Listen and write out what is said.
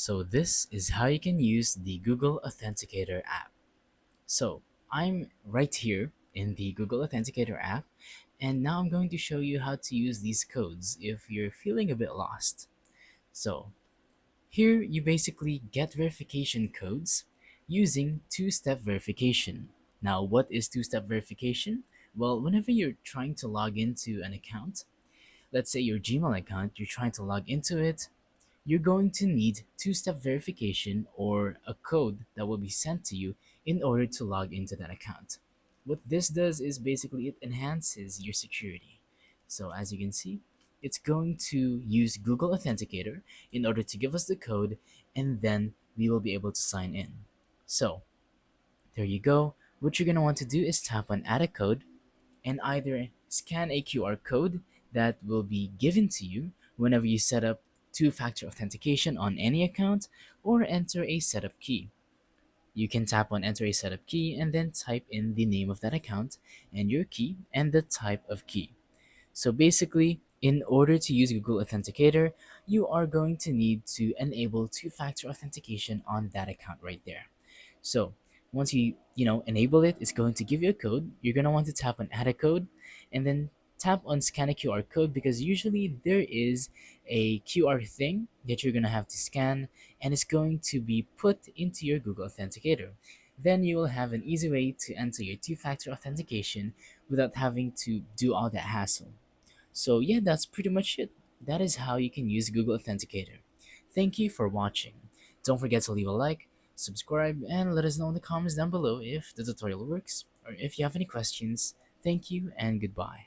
So this is how you can use the Google Authenticator app. So I'm right here in the Google Authenticator app, and now I'm going to show you how to use these codes if you're feeling a bit lost. So here you basically get verification codes using two-step verification. Now what is two-step verification? Well, whenever you're trying to log into an account, let's say your Gmail account, you're trying to log into it, you're going to need two-step verification or a code that will be sent to you in order to log into that account. What this does is basically it enhances your security. So as you can see, it's going to use Google Authenticator in order to give us the code, and then we will be able to sign in. So there you go. What you're going to want to do is tap on add a code and either scan a QR code that will be given to you whenever you set up two-factor authentication on any account, or enter a setup key. You can tap on enter a setup key and then type in the name of that account and your key and the type of key. So basically, in order to use Google Authenticator, you are going to need to enable two-factor authentication on that account right there. So once you enable it, it's going to give you a code. You're gonna want to tap on add a code, and then tap on scan a QR code, because usually there is a QR thing that you're gonna have to scan, and it's going to be put into your Google Authenticator. Then you will have an easy way to enter your two-factor authentication without having to do all that hassle. So yeah, that's pretty much it. That is how you can use Google Authenticator. Thank you for watching. Don't forget to leave a like, subscribe, and let us know in the comments down below if the tutorial works or if you have any questions. Thank you and goodbye.